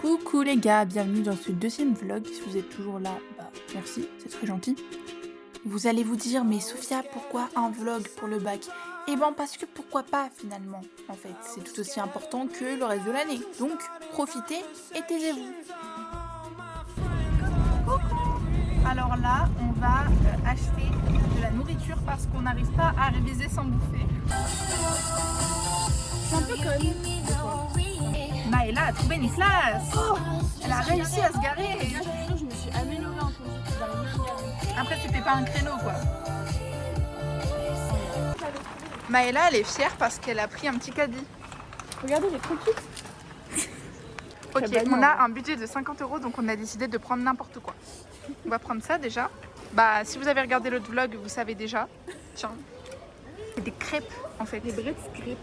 Coucou les gars, bienvenue dans ce deuxième vlog. Si vous êtes toujours là, bah merci, c'est très gentil. Vous allez vous dire, mais Sophia, pourquoi un vlog pour le bac? Eh ben parce que pourquoi pas finalement, en fait, c'est tout aussi important que le reste de l'année. Donc profitez et taisez-vous. Coucou. Alors là, on va acheter de la nourriture parce qu'on n'arrive pas à réviser sans bouffer. C'est un peu conne. Maëla a trouvé une place. Elle a réussi à se garer. Je me suis améliorée en conduite, j'arrive même à garer. Après, c'était pas un créneau, quoi. Maëla, elle est fière parce qu'elle a pris un petit caddie. Regardez, j'ai trop cute. Ok, on a un budget de 50 €, donc on a décidé de prendre n'importe quoi. On va prendre ça déjà. Bah, si vous avez regardé l'autre vlog, vous savez déjà. Tiens, c'est des crêpes en fait. Des brettes crêpes.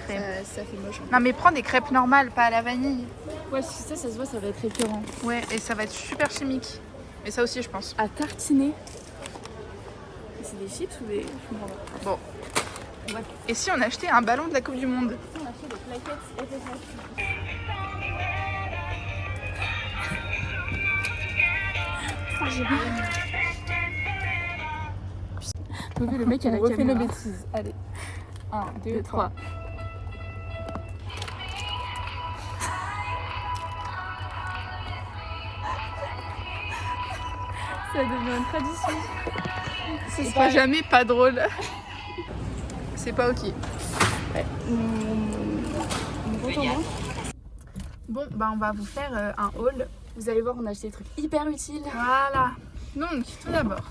Ça fait moche. Non, mais prends des crêpes normales, pas à la vanille. Ouais, si ça se voit, ça va être écœurant. Ouais, et ça va être super chimique. Mais ça aussi, je pense. À tartiner. C'est des chips ou des. Je comprends pas. Bon. Ouais. Et si on achetait un ballon de la Coupe du Monde? On a acheté des plaquettes FFH. J'ai vu le mec à la caméra. On refait nos bêtises. Allez. 1, 2, 3. Ça devient une tradition. Ce sera jamais pas drôle. C'est pas ok. Ouais. Bon, bah on va vous faire un haul. Vous allez voir, on a acheté des trucs hyper utiles. Voilà. Donc, tout d'abord,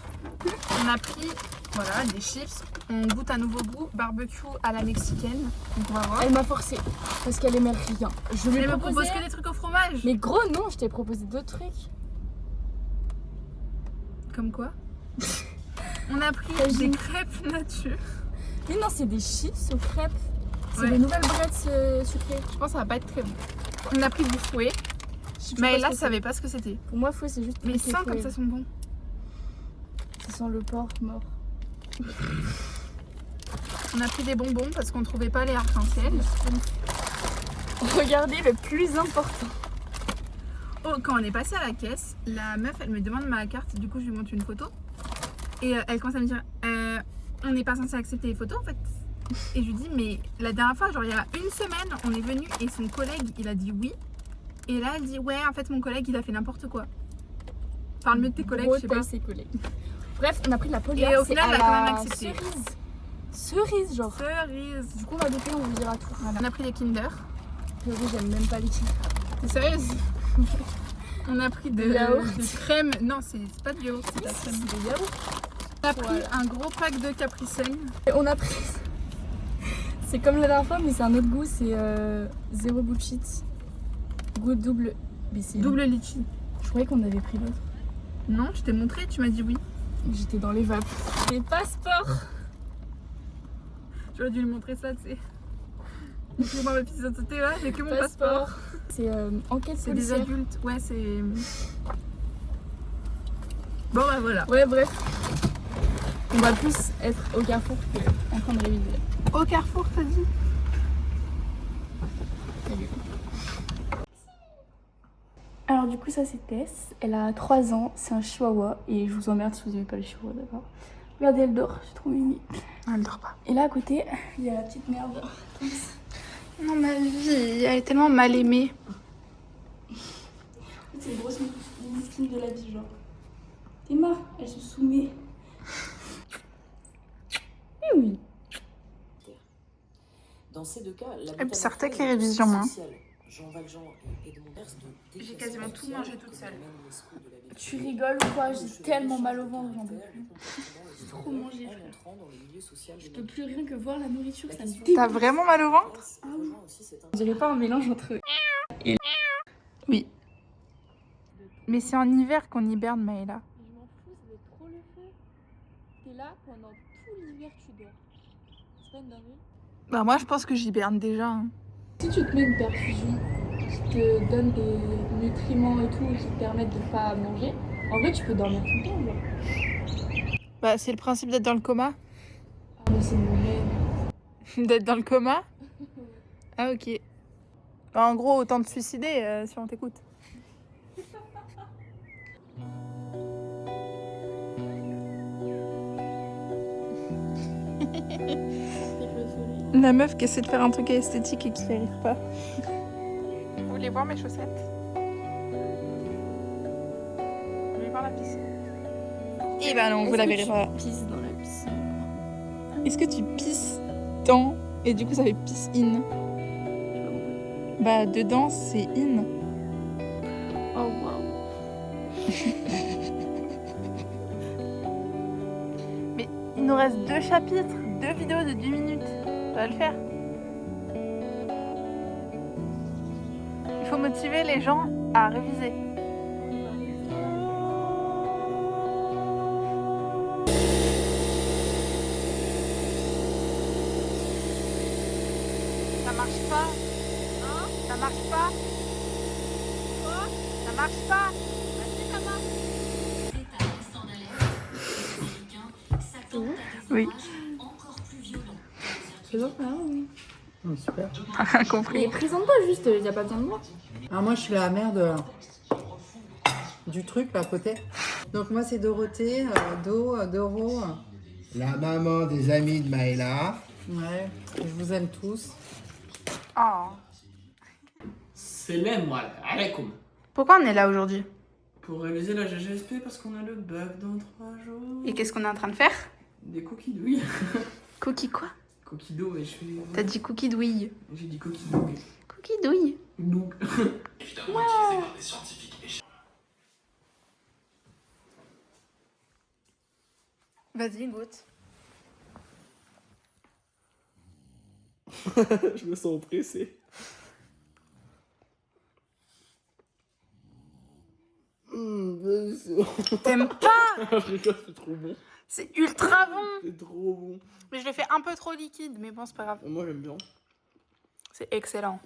on a pris voilà, des chips. On goûte un nouveau goût, barbecue à la mexicaine. Donc on va voir. Elle m'a forcé parce qu'elle aimait rien. Je lui ai Elle me proposé... propose que des trucs au fromage. Mais gros, non, je t'ai proposé d'autres trucs. Comme quoi? On a pris des crêpes nature. Mais non, c'est des chips aux crêpes. C'est Ouais. des nouvelles brettes sucrées. Je pense que ça va pas être très bon. On a pris du fouet. Mais là, je savais pas ce que c'était. Pour moi, fouet, c'est juste. Mais sans comme ça sont bons. Ça sent le porc mort. On a pris des bonbons parce qu'on trouvait pas les arc-en-ciel. Regardez le plus important. Oh, quand on est passé à la caisse, la meuf elle me demande ma carte, du coup je lui montre une photo. Et elle commence à me dire on n'est pas censé accepter les photos en fait. Et je lui dis mais la dernière fois, genre il y a une semaine, on est venu et son collègue il a dit oui. Et là elle dit ouais en fait mon collègue il a fait n'importe quoi. Parle mieux de tes collègues, je sais pas. Ses collègues. Bref, on a pris de la polière. Et au final elle a quand même accepté. Cerise genre. Cerise. Du coup on va goûter, on vous dira tout. On a pris des Kinder. J'aime même pas les Kinder. T'es sérieuse? On a pris de yaourt. de crème. Non, c'est pas de yaourt, c'est de la crème. C'est des yaourts. On a pris un gros pack de Capri Sun. Et on a pris. C'est comme la dernière fois, mais c'est un autre goût. C'est zéro bullshit. Goût double. Mais c'est Double litchi. Je croyais qu'on avait pris l'autre. Non, je t'ai montré, tu m'as dit oui. J'étais dans les vapes. Les passeports. J'aurais dû lui montrer ça, tu sais. Excusez-moi ma petite identité, là, j'ai que mon passeport. C'est enquête C'est des policière. adultes, ouais, c'est. Bon, bah voilà. Ouais, bref. On va plus être au carrefour qu'en train de réviser. Au Carrefour, t'as dit? Salut. Alors du coup ça c'est Tess, elle a 3 ans, c'est un chihuahua et je vous emmerde si vous n'aimez pas le chihuahua d'accord. Regardez elle dort, c'est trop mimi. Non, elle dort pas. Et là à côté, il y a la petite merde. Non, ma vie, elle est tellement mal aimée. C'est une grosse miskine de la vie genre. Emma, elle se soumet. Eh oui. Dans ces deux cas, Et puis ça retèque les révisions, hein. J'ai quasiment tout mangé toute seule. Tu rigoles ou quoi? J'ai tellement mal au ventre, j'en peux plus. J'ai trop mangé frère. Je peux plus rien que voir la nourriture, ça me dégoûte. T'as vraiment mal au ventre? Ah oui. On dirait pas un mélange entre eux. Oui. Mais c'est en hiver qu'on hiberne, Maëla. Je m'en fous, ça va être trop le feu. T'es là pendant tout l'hiver, tu dors. C'est pas une dinguerie. Bah, moi, je pense que j'hiberne déjà. Hein. Si tu te mets une perfusion qui te donne des nutriments et tout, qui te permettent de pas manger, en vrai, tu peux dormir tout le temps, genre. Bah, c'est le principe d'être dans le coma. Ah, mais c'est mon rêve. D'être dans le coma? Ah, ok. En gros, autant te suicider si on t'écoute. La meuf qui essaie de faire un truc esthétique et qui n'y arrive pas. Vous voulez voir mes chaussettes? Vous voulez voir la piscine? Eh ben non, vous la verrez pas. Pisse dans la piscine. Est-ce que tu pisses dans et du coup ça fait piss in? Bah dedans c'est in. Oh waouh. Mais il nous reste 2 chapitres, 2 vidéos de 10 minutes. Ça va le faire. Il faut motiver les gens à réviser. Ça marche pas. Hein? Ça marche pas. Quoi? Ça marche pas. Vas-y, ça marche. Oui. C'est bon, oui. Super. Compris. Mais présente-toi juste, il n'y a pas besoin de moi. Alors moi je suis la mère du truc là à côté. Donc moi c'est Dorothée, Doro. La maman des amis de Maëla. Ouais, je vous aime tous. Oh. Salam alaikum. Pourquoi on est là aujourd'hui? Pour réaliser la GGSP parce qu'on a le bac dans 3 jours. Et qu'est-ce qu'on est en train de faire? Des cookies douilles. Cookie quoi? Cookies d'eau, mais je suis. T'as dit cookie douille. J'ai dit cookies douilles. Cookie douille. Donc. Vas-y, goûte. Je me sens oppressé. T'aimes pas? Je rigole, c'est trop bon. C'est ultra bon. C'est trop bon. Mais je le fais un peu trop liquide, mais bon, c'est pas grave. Moi j'aime bien. C'est excellent.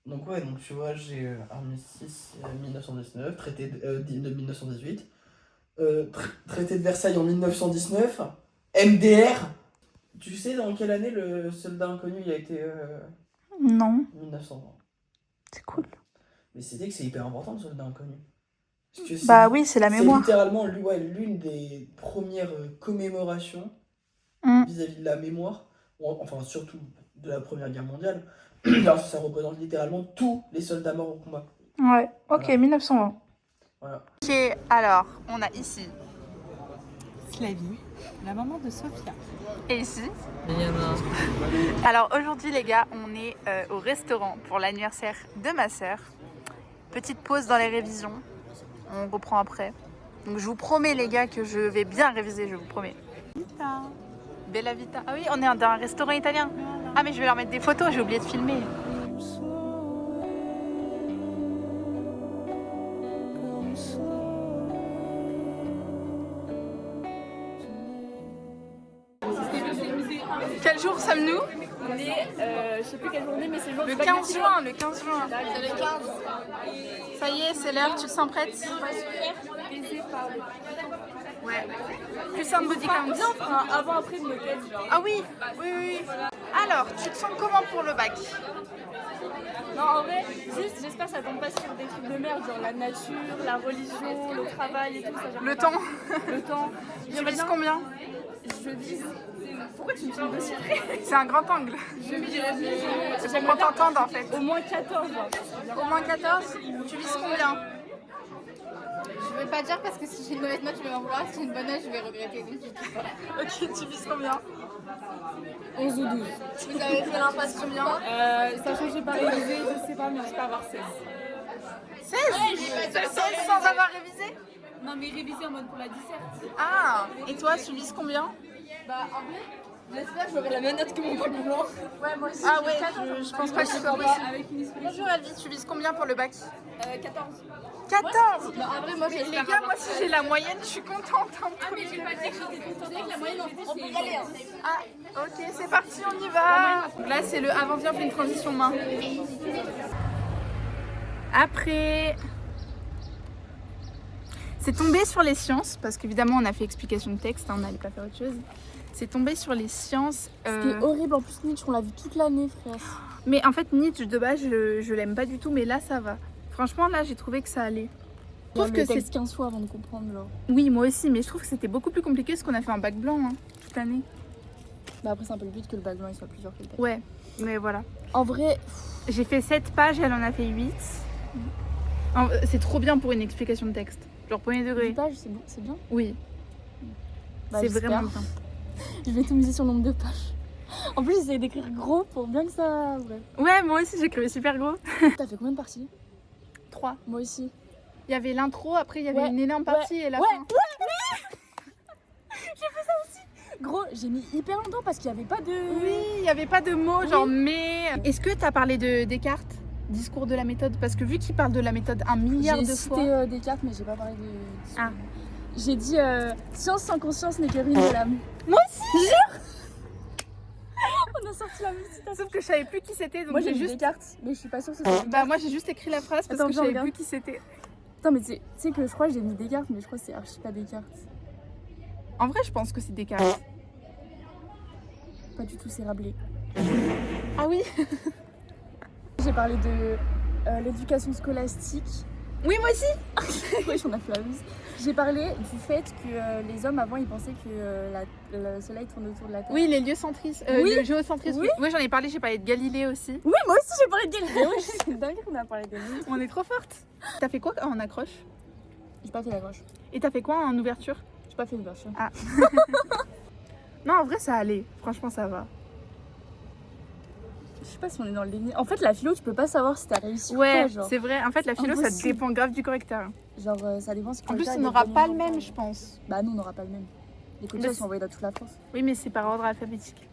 Donc ouais, donc tu vois, j'ai Armistice 1919, traité de 1918, traité de Versailles en 1919, MDR. Tu sais dans quelle année le soldat inconnu il a été Non, 1920. c'est cool. Mais c'est que c'est hyper important le soldat inconnu. Parce que Bah oui, c'est la c'est mémoire. littéralement l'une des premières commémorations Mm. vis-à-vis de la mémoire, enfin surtout de la Première Guerre mondiale, alors ça représente littéralement tous les soldats morts au combat. Ouais, ok, Voilà. 1920. Voilà. Ok, alors, on a ici Flavie, la maman de Sophia. et ici. Alors aujourd'hui les gars, on est au restaurant pour l'anniversaire de ma sœur. Petite pause dans les révisions, on reprend après. Donc je vous promets les gars que je vais bien réviser, je vous promets. Vita. Bella Vita. Ah oui, on est dans un restaurant italien. Ah mais je vais leur mettre des photos, j'ai oublié de filmer. Quel jour sommes-nous? On est, je sais plus quelle journée, mais c'est le jour Le du bac 15 de juin, le 15 juin. C'est le 15. Ça y est, c'est l'heure, tu te sens prête? Baisé par le... Ouais. Plus un body count. Bien, on fera un avant-après de nos têtes, genre. Ah oui, oui, oui. Alors, tu te sens comment pour le bac? Non, en vrai, juste, j'espère que ça tombe pas sur des trucs de merde, genre la nature, la religion, le travail et tout ça. Le temps? Le temps. Tu vises combien? Je vise... Pourquoi tu me filmes de si près? C'est un grand angle. C'est pour qu'on t'entende en fait. Au moins 14, genre. Au moins 14? Tu vises combien? Je vais pas dire parce que si j'ai une mauvaise note, je vais m'en vouloir. Si j'ai une bonne note, je vais regretter. Donc je dis pas. Ok, tu vises combien? 11 ou 12. Vous avez fait l'impasse combien? Sachant que j'ai pas révisé, je sais pas, mais j'espère avoir 16. 16? 16 sans avoir révisé? Non, mais réviser en mode pour la disserte. Ah, et toi, tu vises combien? Bah en vrai, j'espère que j'aurai la même note que mon bac blanc. Ouais, moi aussi. Ah ouais, je pense pas que ce soit possible. Avec une esprit. Bonjour Elvie, tu vises combien pour le bac? 14. 14? Bah en vrai, moi Les j'espère. gars, moi si j'ai la moyenne, je suis contente. Hein. Ah, mais j'ai pas dit que j'étais contente. C'est que la moyenne, on peut y aller. Ah, ok, c'est parti, on y va. Donc là, c'est le avant-vient, on fait une transition main. Après, c'est tombé sur les sciences, parce qu'évidemment, on a fait explication de texte, hein, on n'allait pas faire autre chose. C'est tombé sur les sciences. C'était horrible, en plus Nietzsche, on l'a vu toute l'année, frère. Mais en fait, Nietzsche de base, je l'aime pas du tout, mais là, ça va. Franchement, là, j'ai trouvé que ça allait. Je trouve que c'est 15 fois avant de comprendre, genre. Oui, moi aussi, mais je trouve que c'était beaucoup plus compliqué ce qu'on a fait en bac blanc hein, toute l'année. Bah après, c'est un peu le but que le bac blanc il soit plus dur que le bac. Ouais, mais voilà. En vrai, J'ai fait 7 pages, elle en a fait 8. C'est trop bien pour une explication de texte. Genre premier 10 degré. pages, c'est bon, c'est bien. Oui, Bah, c'est j'espère. vraiment bien. Je vais tout miser sur le nombre de pages. En plus, j'essaie d'écrire gros pour bien que ça. Bref. Ouais, moi aussi, j'écrivais super gros. T'as fait combien de parties? 3. Moi aussi. Il y avait l'intro, après il y avait Ouais, une énorme partie et la ouais, fin. Gros, j'ai mis hyper longtemps parce qu'il n'y avait pas de. Oui, il n'y avait pas de mots, Oui. genre mais. Est-ce que tu as parlé de Descartes, discours de la méthode? Parce que vu qu'il parle de la méthode un milliard J'ai de cité fois. Descartes, mais j'ai pas parlé de. Ah. J'ai dit science sans conscience n'est que ruine de l'âme. Moi aussi. On a sorti la même citation. Sauf que je savais plus qui c'était, donc Moi j'ai j'ai mis juste. Descartes, mais je suis pas sûre que ce soit Descartes. Bah moi j'ai juste écrit la phrase parce Attends, que je je savais regarde. plus qui c'était. Attends, mais tu sais que je crois que j'ai mis Descartes, mais je crois que c'est archi pas Descartes. En vrai, je pense que c'est Descartes. Pas du tout, c'est Rabelais. Ah oui. J'ai parlé de l'éducation scolastique. Oui, moi aussi. Oui, j'en ai fait la mise. J'ai parlé du fait que les hommes avant ils pensaient que le soleil tourne autour de la Terre. Oui, les lieux-centristes. Oui. Le géocentrisme. Oui. Oui, j'en ai parlé, j'ai parlé de Galilée aussi. Oui, moi aussi j'ai parlé de Galilée. Oui, c'est dingue qu'on a parlé de Galilée. On est trop fortes. T'as fait quoi en accroche? J'ai pas fait la gauche. Et t'as fait quoi en ouverture? J'ai pas fait une version. Non, en vrai, ça allait. Franchement, ça va. Je sais pas si on est dans le déni. En fait, la philo, tu peux pas savoir si t'as réussi ou Ouais, pas. Genre, c'est vrai. En fait, la philo, ça impossible. dépend grave du correcteur. Ça dépend si En plus, quelqu'un on est n'aura devenu pas le longtemps. même, je pense. Bah, nous, on n'aura pas le même. Les Mais correcteurs c'est- sont envoyés dans toute la France. Oui, mais c'est par ordre alphabétique.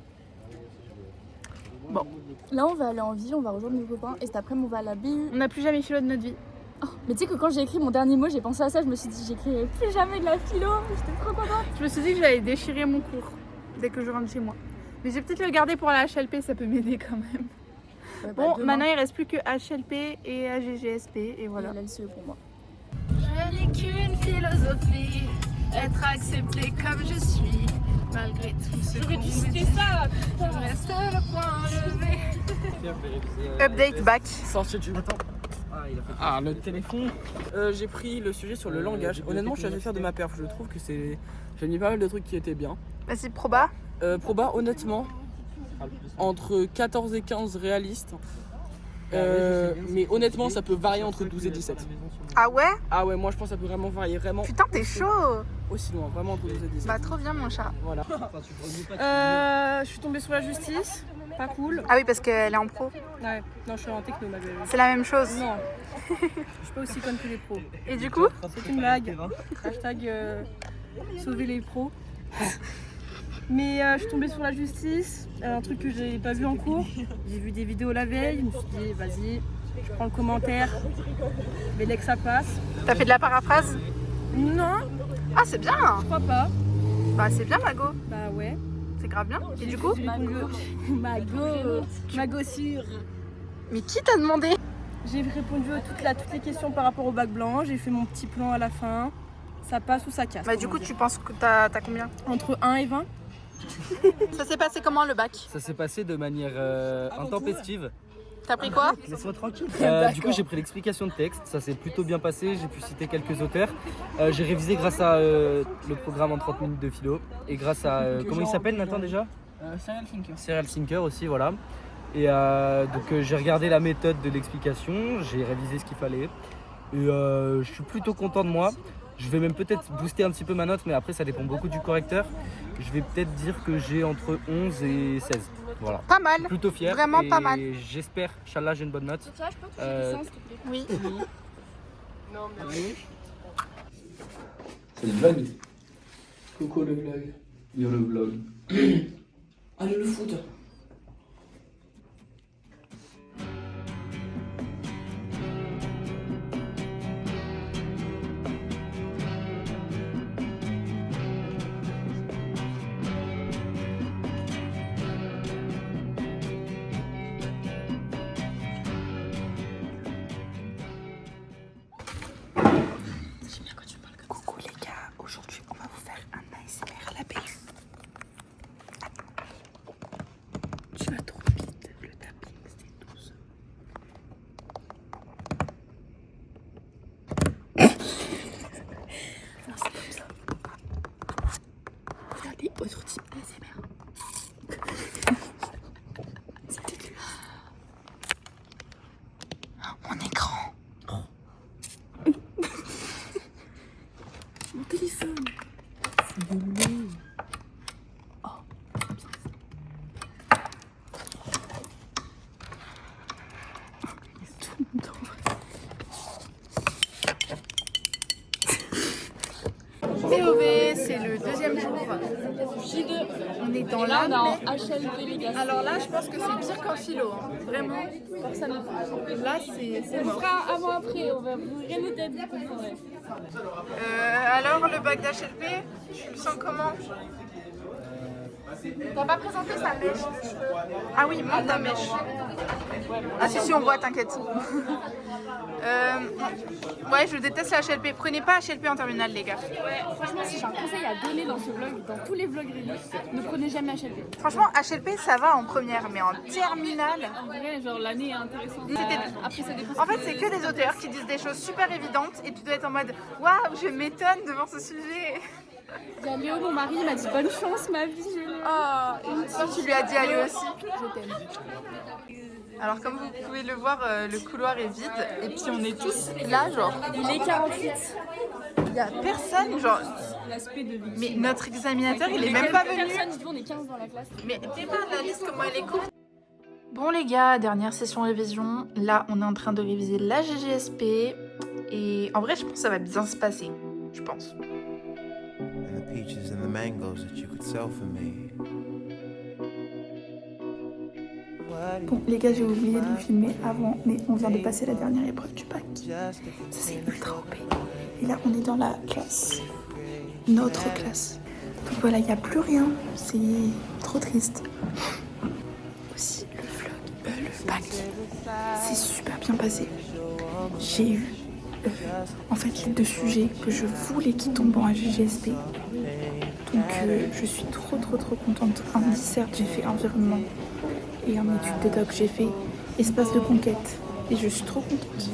Là, on va aller en ville, on va rejoindre nos copains. Et cet après-midi, on va à la BU. On n'a plus jamais philo de notre vie. Mais tu sais que quand j'ai écrit mon dernier mot, j'ai pensé à ça. Je me suis dit, j'écrirai plus jamais de la philo. J'étais trop contente. Je me suis dit que j'allais déchirer mon cours dès que je rentre chez moi. Mais j'ai peut-être le garder pour la HLP, ça peut m'aider quand même. Ouais, bah, Bon, demain, maintenant il reste plus que HLP et AGGSP et voilà. et l'LCE pour moi. Je n'ai qu'une philosophie, être accepté comme je suis, malgré tout ce qu'on me dit. ça. Je reste le point levé. Update back. Sorti du matin. Ah, le téléphone. J'ai pris le sujet sur le langage. Honnêtement, je suis assez fier de ma perf. Je trouve que c'est. J'ai mis pas mal de trucs qui étaient bien. Vas-y, proba. Proba, honnêtement, entre 14 et 15 réalistes. Mais honnêtement, ça peut varier entre 12 et 17. Ah ouais? Ah ouais, moi je pense que ça peut vraiment varier. Vraiment Putain, t'es chaud. aussi loin. Vraiment entre 12 et 17. Bah, trop bien, mon chat. Voilà. Je suis tombée sur la justice. Pas cool. Ah oui, parce qu'elle est en pro. Ouais. Non, je suis en techno, ma belle. C'est la même chose. Non. Je suis pas aussi conne que les pros. Et du coup? C'est une blague. Hashtag sauver les pros. Mais je suis tombée sur la justice, un truc que j'ai pas vu en cours. J'ai vu des vidéos la veille, je me suis dit vas-y, je prends le commentaire, mais dès que ça passe. T'as fait de la paraphrase? Non, Ah, c'est bien. je crois pas. Bah, c'est bien, Mago. Bah ouais. C'est grave bien. Et du coup? J'ai répondu Mago sûr. Mais qui t'a demandé? J'ai répondu à toutes les questions par rapport au bac blanc, j'ai fait mon petit plan à la fin. Ça passe ou ça casse. Bah, du coup, tu penses que t'as combien? Entre 1 et 20. Ça s'est passé comment le bac? Ça s'est passé de manière intempestive. T'as pris quoi? Laisse-moi tranquille. Du coup, j'ai pris l'explication de texte. Ça s'est plutôt bien passé. J'ai pu citer quelques auteurs. J'ai révisé grâce à le programme en 30 minutes de philo. Et grâce à. Comment il s'appelle Nathan déjà Serial Thinker. Serial Thinker aussi, voilà. Et donc, j'ai regardé la méthode de l'explication. J'ai révisé ce qu'il fallait. Et je suis plutôt content de moi. Je vais même peut-être booster un petit peu ma note, mais après, ça dépend beaucoup du correcteur. Je vais peut-être dire que j'ai entre 11 et 16. Voilà. Pas mal. Plutôt fier. Vraiment et pas mal. J'espère, Inch'Allah, j'ai une bonne note. Tu vois, je peux toucher Euh, des sens, s'il te plaît. Oui. C'est le vlog. Coucou le vlog. Yo le vlog. Allez le foot. Coucou les gars, aujourd'hui on va vous faire un ASMR à la BU. J2. On est dans Là, on est en la... HLP, les gars. Alors là, je pense que c'est pire qu'en philo. Hein. Vraiment. Là, c'est on mort. fera avant-après, on va ouvrir les têtes, vous comprendrez. Alors, le bac d'HLP, tu le sens comment? T'as pas présenté sa mèche de cheveux? Ah oui, monte ta mèche. Ah si, on voit, t'inquiète. Ouais, je déteste la HLP. Prenez pas HLP en terminale, les gars. Ouais, franchement, si j'ai un conseil à donner dans ce vlog, dans tous les vlogs réunis, ne prenez jamais HLP. Franchement, HLP, ça va en première, mais en terminale... En vrai, genre l'année est intéressante. Après, ça dépend. En fait, c'est que des auteurs qui disent des choses super évidentes et tu dois être en mode « Waouh, je m'étonne devant ce sujet !» Il y a Léo, mon mari, il m'a dit bonne chance, ma vie. Oh, tu lui as dit à lui aussi. Je t'aime. Alors comme vous pouvez le voir, le couloir est vide et puis on est tous là, genre... Il est 48. Il y a personne, genre... L'aspect de vie. Mais notre examinateur, il est même pas venu. Personne, on est 15 dans la classe. Mais t'es pas la liste comment elle est courte. Bon les gars, dernière session révision. Là, on est en train de réviser la GGSP. Et en vrai, je pense que ça va bien se passer. Je pense. And the peaches and the mangoes that you could sell for me. Bon les gars, j'ai oublié de vous filmer avant, mais on vient de passer la dernière épreuve du bac. Ça c'est ultra OP. Et là on est dans la classe, notre classe. Donc voilà, il n'y a plus rien, c'est trop triste. Aussi le vlog, le bac, c'est super bien passé. J'ai eu en fait les 2 sujets que je voulais qu'ils tombent en GGSP. Donc je suis trop contente. En dissert j'ai fait environnement. Et en étude de doc, j'ai fait espace de conquête. Et je suis trop contente.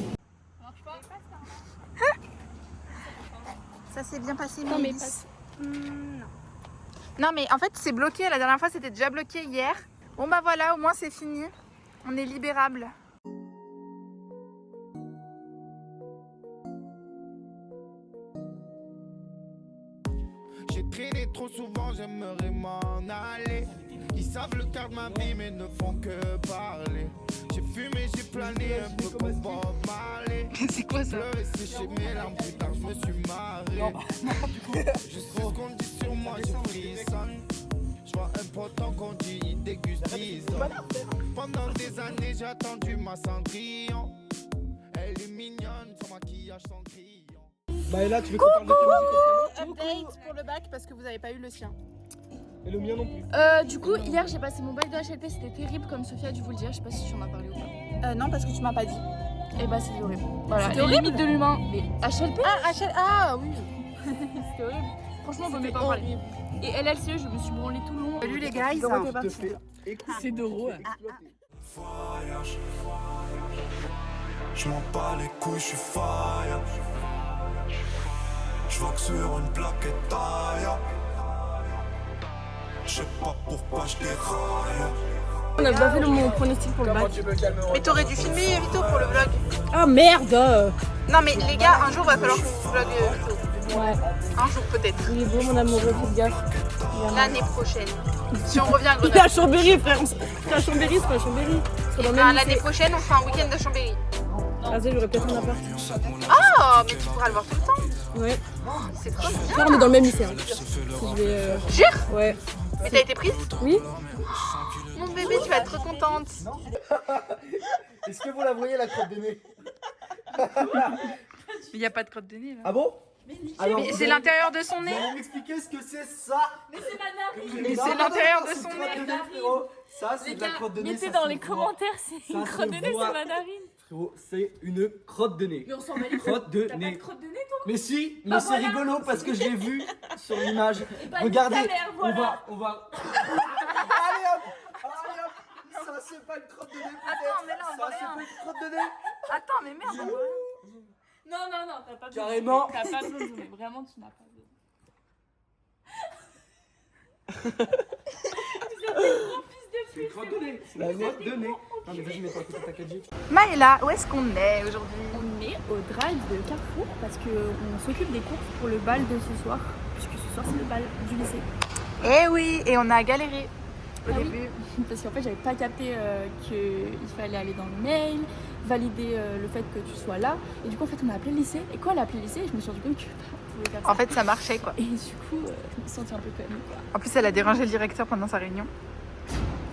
Ça s'est bien passé, Non, mais Mélisse. Non, mais en fait, c'est bloqué. La dernière fois, c'était déjà bloqué hier. Bon, bah voilà, au moins, c'est fini. On est libérable. J'ai traîné trop souvent, j'aimerais m'en aller. Ils savent le quart de ma vie mais ne font que parler. J'ai fumé, j'ai plané un peu comme Bob Marley. C'est quoi ça? Pleurer, sécher mes larmes, plus tard je me suis marré. Je sais ce qu'on dit sur moi, je frissonne. Je vois un potent qu'on dit, il déguste 10 ans. Pendant des années j'ai attendu ma Cendrillon. Elle est mignonne, son maquillage sans crayon. Bah et là, tu veux qu'on parle de ta musique? Update pour le bac parce que vous n'avez pas eu le sien. Et le mien non plus. Du coup, hier j'ai passé mon bac de HLP, c'était terrible comme Sophia a dû vous le dire, je sais pas si tu en as parlé ou pas. Non, parce que tu m'as pas dit. Et bah c'était horrible. Voilà, C'était les horrible. limites de l'humain. Mais HLP, Ah oui. c'était horrible. Franchement, on peut même pas en parler. Et LLCE, je me suis branlée tout le long. Salut les gars, ils ont été partis. C'est Doro. Voyage, je m'en bats les couilles, je suis fire. Je vois que sur une plaquette taille. Je sais pas pourquoi je déraille. On a pas fait mon pronostic pour le bac. Mais t'aurais dû filmer Vito pour le vlog. Ah merde. Non mais les gars, un jour va falloir que je vlog Vito. Ouais, Un jour peut-être. il est beau mon amoureux, faites gaffe. L'année prochaine. Si on revient à Il est Grenoble. à Chambéry, frère. C'est à Chambéry, c'est pas à Chambéry. C'est dans le même L'année lycée. prochaine, on fait un week-end de Chambéry. Vas-y, j'aurais peut-être un appart. Oh, mais tu pourras le voir tout le temps. Ouais. C'est trop bien. Frère, on est dans le même lycée. Hein. Si je vais. Jure? Ouais. Mais t'as été prise? Oui. Mon bébé, tu vas être trop contente. Est-ce que vous la voyez la crotte de nez? Il n'y a pas de crotte de nez là. Ah bon? Alors, Mais vous c'est allez- l'intérieur de son Vous nez. allez m'expliquer ce que c'est ça? Mais c'est l'intérieur de son crotte nez. de nez, frérot. Ça, c'est de la crotte de nez. Mettez ça dans se les voit. commentaires, c'est une Ça crotte se de nez, voit. c'est mandarine. Frérot, c'est une crotte de nez. Mais on s'en bat les Crotte de T'as pas nez. de crotte de nez, toi? Mais si, mais Bah c'est voilà. rigolo parce que je l'ai vu sur l'image. bah, Regardez, nique ta mère, voilà. on va. Allez hop, allez hop. Ça c'est pas une crotte de nez. Attends, mais là, on Ça voit c'est rien. pas une crotte de nez. Attends, mais merde. on voit. Non, t'as pas besoin. Carrément. T'as pas besoin de zoomer, vraiment, tu n'as pas besoin. C'est une crotte de nez. C'est une crotte de nez. Non mais vas-y, mets-toi à côté de ta 4G. Maëla, où est-ce qu'on est aujourd'hui? On est au drive de Carrefour parce qu'on s'occupe des courses pour le bal de ce soir, puisque ce soir c'est le bal du lycée. Eh oui, et on a galéré au Ah oui. début. Parce qu'en fait j'avais pas capté qu'il fallait aller dans le mail, valider le fait que tu sois là. Et du coup en fait on a appelé le lycée. Et quand elle a appelé le lycée, je me suis rendu compte que on pouvait pouvait faire ça. En fait, ça marchait quoi. Et du coup, je me sentais un peu conne quoi. En plus, elle a dérangé le directeur pendant sa réunion.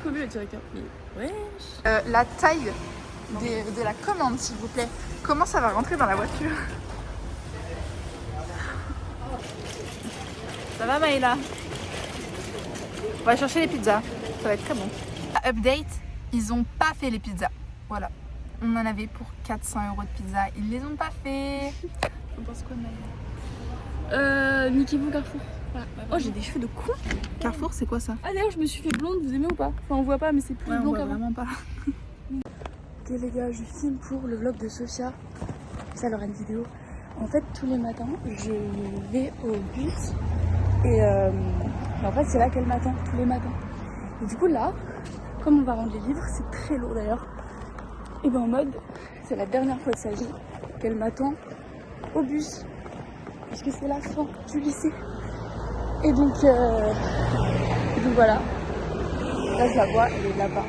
Faut mieux le directeur. Mais ouais. La taille de la commande, s'il vous plaît. Comment ça va rentrer dans la voiture? Ça va Maëla? On va chercher les pizzas. Ça va être très bon. Update, ils ont pas fait les pizzas. Voilà. On en avait pour 400 € de pizza. Ils les ont pas fait. On pense quoi Maëla? Niquez-vous Carrefour. Voilà. Oh, j'ai des cheveux de con. Carrefour, c'est quoi ça? Ah d'ailleurs, je me suis fait blonde, vous aimez ou pas? Enfin, on voit pas, mais c'est plus blond qu'avant. Vraiment pas. Ok les gars, je filme pour le vlog de Sophia. Ça leur a une vidéo. En fait, tous les matins, je vais au bus et en fait, c'est là qu'elle m'attend tous les matins. Et du coup là, comme on va rendre les livres, c'est très lourd d'ailleurs. Et ben en mode, c'est la dernière fois de sa vie qu'elle m'attend au bus, parce que c'est la fin du lycée. Et donc voilà. Là je la vois, elle est là-bas.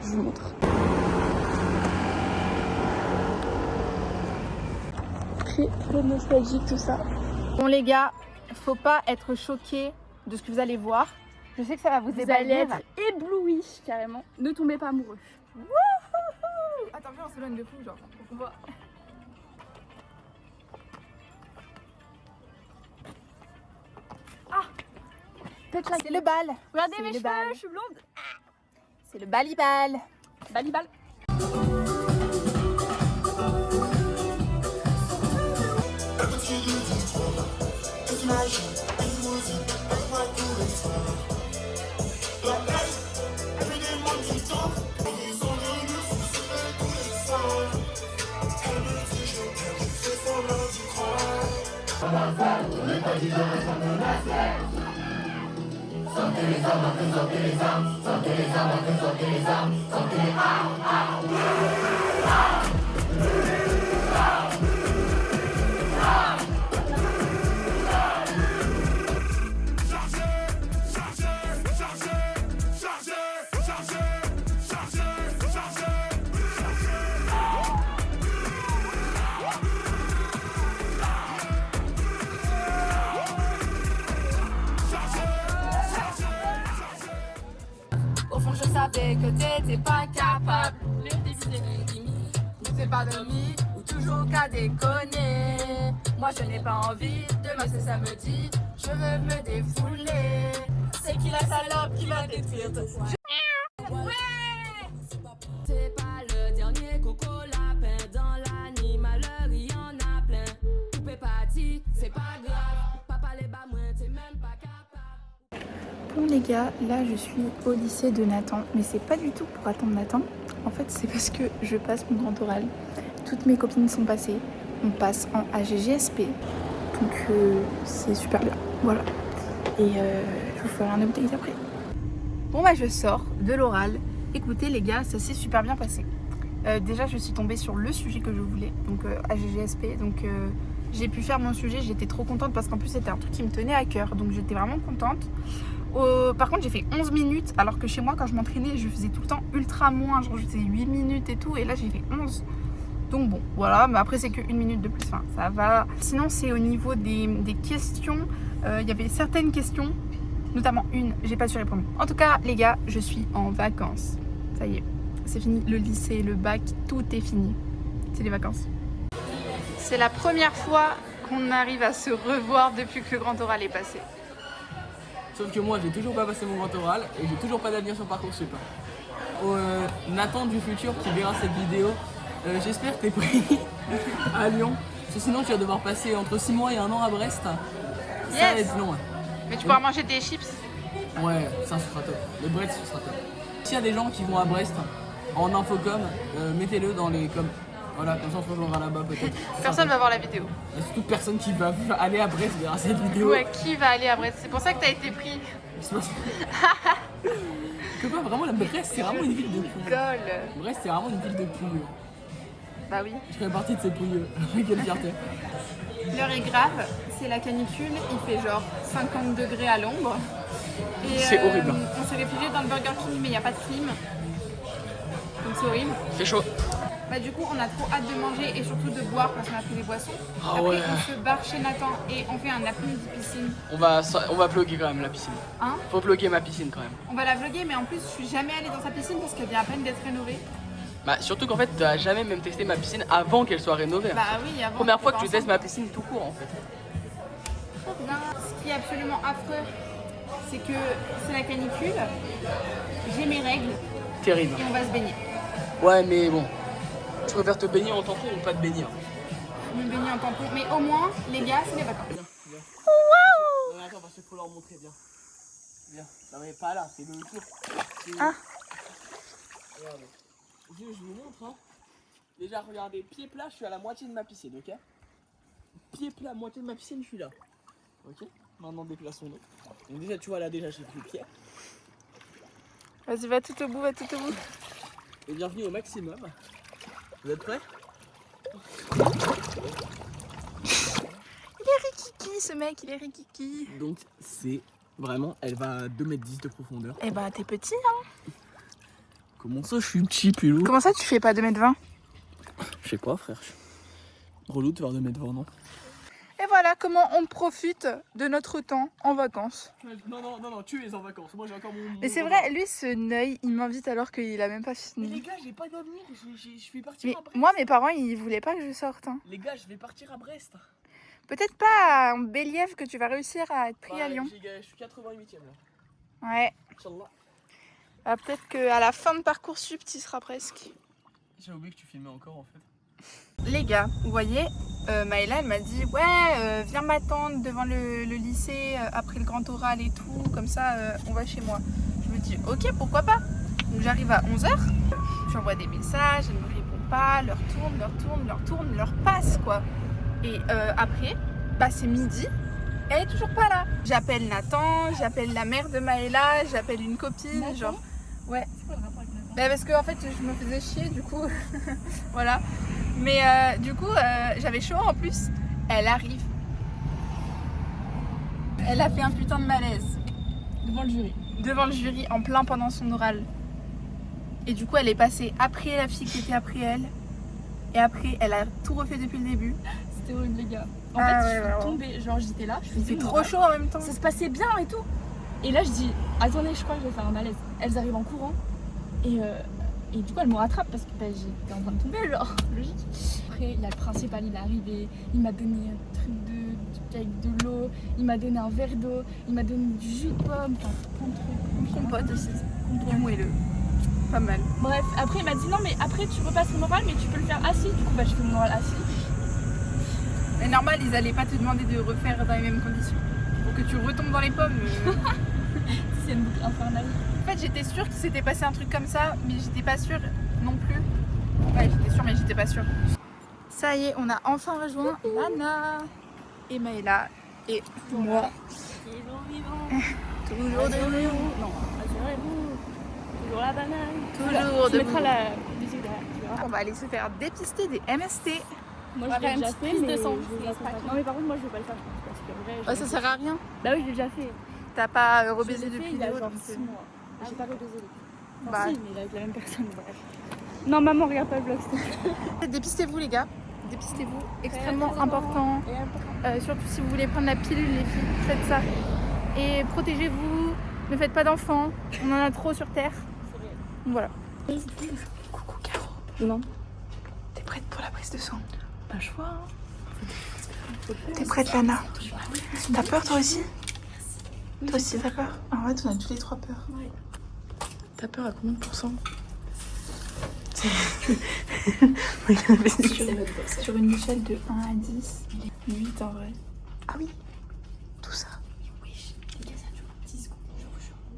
Je vous montre. Très nostalgique tout ça. Bon les gars, faut pas être choqués de ce que vous allez voir. Je sais que ça va vous Vous allez ébahir. être éblouis carrément. Ne tombez pas amoureux. Attends, viens, on s'éloigne de fou, genre. On voit. Faites la C'est le bal. Regardez C'est mes le cheveux, bal. je suis blonde. C'est le balibal. Balibal. Au fond, je savais que t'étais pas capable. C'est pas de mi ou toujours qu'à déconner. Moi, je n'ai pas envie. Demain, c'est samedi. Je veux me défouler. C'est qui la salope qui va détruire tout ça? C'est pas le dernier coco lapin. Dans l'animal, il y en a plein. Tout est parti, c'est pas grave. Papa les bas moins, t'es même pas capable. Bon les gars, là je suis au lycée de Nathan, mais c'est pas du tout pour attendre Nathan. En fait c'est parce que je passe mon grand oral. Toutes mes copines sont passées. On passe en AGGSP. Donc c'est super bien. Voilà. Et je vous ferai un update après. Bon bah je sors de l'oral. Écoutez les gars, ça s'est super bien passé. Déjà je suis tombée sur le sujet que je voulais, donc AGGSP. Donc j'ai pu faire mon sujet, j'étais trop contente parce qu'en plus c'était un truc qui me tenait à cœur. Donc j'étais vraiment contente. Par contre j'ai fait 11 minutes alors que chez moi quand je m'entraînais je faisais tout le temps ultra moins. Genre je faisais 8 minutes et tout et là j'ai fait 11. Donc bon voilà, mais après c'est que 1 minute de plus, enfin ça va. Sinon c'est au niveau des questions, il y avait certaines questions, notamment une, j'ai pas su répondre. En tout cas les gars, je suis en vacances. Ça y est, c'est fini, le lycée, le bac, tout est fini. C'est les vacances. C'est la première fois qu'on arrive à se revoir depuis que le grand oral est passé. Sauf que moi, j'ai toujours pas passé mon grand oral et j'ai toujours pas d'avenir sur Parcoursup. Nathan du futur qui verra cette vidéo, j'espère que t'es pris à Lyon. Parce que sinon, tu vas devoir passer entre 6 mois et 1 an à Brest. Ça va être long. Mais tu pourras manger tes chips. Ouais, ça sera top. Le Brest, ce sera top. S'il y a des gens qui vont à Brest en infocom, mettez-le dans les coms. Voilà, comme ça on se rejoindra là-bas peut-être. Personne va voir la vidéo. Il y a surtout personne qui va aller à Brest verra cette vidéo. Ouais, qui va aller à Brest? C'est pour ça que t'as été pris. Que quoi, vraiment, la Brest, c'est vraiment une ville de pouilleux. Rigole. Brest, c'est vraiment une ville de pouilleux. Bah oui. Je fais partie de ces pouilleux. Quelle fierté. L'heure est grave, c'est la canicule, il fait genre 50 degrés à l'ombre. Et c'est horrible. On s'est réfugié dans le Burger King mais il n'y a pas de clim. Donc c'est horrible. C'est chaud. Bah du coup on a trop hâte de manger et surtout de boire parce qu'on a pris des boissons. Ah Après ouais. on se barre chez Nathan et on fait un après-midi piscine. On va vlogger quand même la piscine. Hein? Faut vlogger ma piscine quand même. On va la vlogger mais en plus je suis jamais allée dans sa piscine parce qu'elle vient à peine d'être rénovée. Bah surtout qu'en fait t'as jamais même testé ma piscine avant qu'elle soit rénovée. Bah oui avant. Première fois que je teste ma piscine tout court en fait. Ce qui est absolument affreux, c'est que c'est la canicule, j'ai mes règles Terrible. et on va se baigner. Ouais mais bon, je préfère te baigner en tampon ou pas te baigner. Me baigner en tampon, mais au moins les gars c'est les vacances. Waouh. Non attends parce qu'il faut leur montrer bien. Viens. Non mais pas là, c'est le tour. Ah. Regardez. Je vous montre hein. Déjà regardez, pied plat, je suis à la moitié de ma piscine, ok? Pied plat, moitié de ma piscine, je suis là. Ok? Maintenant déplaçons-nous. Donc déjà tu vois là déjà j'ai pris le pied. Vas-y, va tout au bout, va tout au bout. Et bienvenue au maximum. Vous êtes prêts? Il est rikiki ce mec, il est rikiki. Donc c'est vraiment, elle va à 2,10 m de profondeur. Eh bah t'es petit hein. Comment ça je suis petit pilou? Comment ça tu fais pas 2,20 m? Je sais pas frère. Relou de faire 2,20 m non? Et voilà comment on profite de notre temps en vacances. Non, tu es en vacances. Moi j'ai encore mon. Mais c'est vrai, lui ce Neuil, il m'invite alors qu'il a même pas Mais fini. les gars, j'ai pas d'avenir, je vais partir Mais à Brest. moi mes parents ils voulaient pas que je sorte. Hein. Les gars, je vais partir à Brest. Peut-être pas en Béliève que tu vas réussir à être pris à Lyon. Je suis 88e là. Ouais. Inch'Allah. Ah, peut-être qu'à la fin de Parcoursup tu y seras presque. J'ai oublié que tu filmais encore en fait. Les gars, vous voyez, Maëla elle m'a dit ouais viens m'attendre devant le lycée après le grand oral et tout, comme ça on va chez moi. Je me dis ok pourquoi pas. Donc j'arrive à 11h, j'envoie des messages, elle ne me répond pas, leur tourne, leur passe quoi. Et après, bah c'est midi, elle est toujours pas là. J'appelle Nathan, j'appelle la mère de Maëla, j'appelle une copine, Nathan genre ouais. C'est quoi le rapport avec Nathan? Bah parce que en fait je me faisais chier du coup, voilà. Mais du coup j'avais chaud en plus, elle arrive. Elle a fait un putain de malaise. Devant le jury. Devant le jury en plein pendant son oral. Et du coup elle est passée après la fille qui était après elle. Et après elle a tout refait depuis le début. C'était horrible les gars. En Ah fait ouais, je suis ouais. tombée, genre j'étais là, je Il faisais fait mon trop oral. chaud en même temps. Ça se passait bien et tout. Et là je dis attendez je crois que je vais faire un malaise. Elles arrivent en courant et du coup elles me rattrapent parce que bah, j'étais en train de tomber genre logique. Après il y a le principal, il est arrivé, il m'a donné un truc avec de l'eau, il m'a donné un verre d'eau, il m'a donné du jus de pomme, enfin plein de trucs. Compote aussi. Du moelleux. Pas mal. Bref, après il m'a dit non mais après tu repasses ton oral mais tu peux le faire assis. Du coup bah je fais mon oral assis. Mais normal ils allaient pas te demander de refaire dans les mêmes conditions. Pour que tu retombes dans les pommes. C'est une boucle infernale. En fait j'étais sûre qu'il s'était passé un truc comme ça, mais j'étais pas sûre non plus. Ouais j'étais sûre mais j'étais pas sûre. Ça y est, on a enfin rejoint Lana et Maëla et moi. Toujours de vous. Non, assurez-vous. Toujours la banane. Toujours Tu de mettras vous. la musique derrière, tu vois. On va aller se faire dépister des MST. Moi On va je l'ai faire une déjà petite fait, prise mais de sang. je vais pas. Non mais par contre moi je vais pas le faire je pense parce que en vrai. Ouais, ça sert à rien. Bah oui je l'ai déjà fait. T'as pas Je rebaisé l'ai fait depuis il y a le genre 6 mois. J'ai pas rebaisé depuis. Enfin, Bah. si, mais avec la même personne, bref. Non maman regarde pas le vlog s'il te plaît. Dépistez-vous les gars. Dépistez-vous. Extrêmement Très important. Et important. Surtout si vous voulez prendre la pilule les filles, faites ça. Et protégez-vous. Ne faites pas d'enfants. On en a trop sur Terre. Donc voilà. Coucou Caro. Non. T'es prête pour la prise de sang? Pas le choix. T'es prête Lana? T'as peur toi aussi? Toi aussi t'as peur? En fait on a tous les trois peur. T'as peur à combien de pourcents? Sur une échelle de 1 à 10, 8 en vrai. Ah oui, tout ça.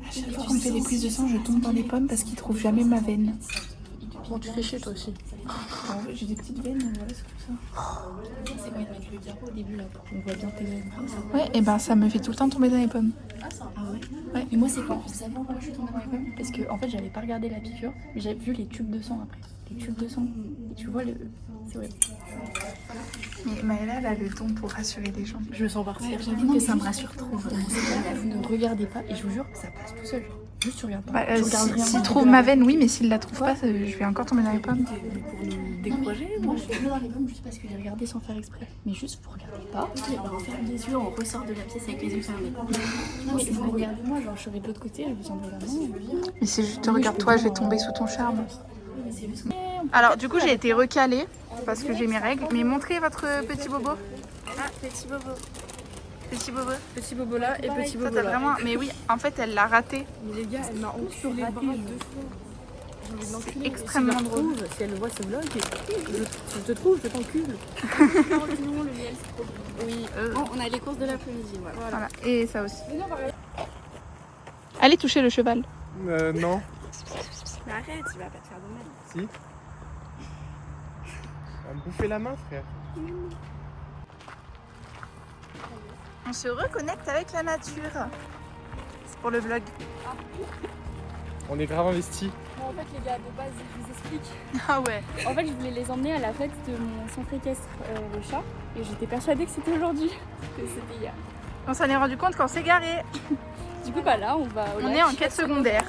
À chaque fois qu'on fait des prises de sang, je tombe dans les pommes parce qu'ils trouvent jamais ma veine. Bon tu fais chier toi aussi. En vrai, j'ai des petites veines, voilà, c'est comme ça. C'est quoi de mettre le diapo au début là pour qu'on voit bien tes veines. Ouais, et ben ça me fait tout le temps tomber dans les pommes. Ah ouais. Ouais. Mais moi c'est quand vous savez pourquoi je suis tombée dans les pommes? Parce que en fait j'avais pas regardé la piqûre, mais j'avais vu les tubes de sang après. Les tubes de sang. Et tu vois le. C'est vrai. Mais Maëla, elle a le don pour rassurer les gens. Je me sens partir. J'avoue que ça me rassure trop. Dans ces cas-là, vous ne regardez pas et je vous jure que ça passe tout seul. Juste tu regardes pas. Bah, Tu regardes rien. s'il trouve ma veine, oui, mais s'il la trouve pas, je vais encore tomber dans les pommes. Pour nous décourager, moi je suis tombée dans les pommes juste parce que j'ai regardé sans faire exprès. Mais juste vous regardez pas. On ferme les yeux, on ressort de la pièce avec les yeux fermés. Non mais vous regardez moi, genre je serai de l'autre côté, je vous tiendrai la main. Mais si je te regarde toi, je vais tomber sous ton charme. Alors du coup j'ai été recalée parce que j'ai mes règles. Mais montrez votre petit bobo. Ah, petit bobo. Petit bobo. Petit bobo là et petit Toi bobo t'as là. vraiment... Mais oui, en fait elle l'a raté. Mais les gars, elle m'a enculé les bras 2 fois. C'est extrêmement drôle. Si elle voit ce vlog, je te trouve, je t'encule. Non, le miel, c'est trop bon. Oui, on a les courses de l'après-midi, Voilà, et ça aussi. Allez toucher le cheval. Non. Mais arrête, tu vas pas te faire de mal. Si. Va me bouffer la main, frère. On se reconnecte avec la nature. C'est pour le vlog. On est grave investis. Bon, en fait, les gars, de base, je vous explique. Ah ouais. En fait, je voulais les emmener à la fête de mon centre équestre, le chat. Et j'étais persuadée que c'était aujourd'hui, que c'était hier. On s'en est rendu compte quand on s'est garé. Du coup, bah là, on va au On lac. est en quête secondaire.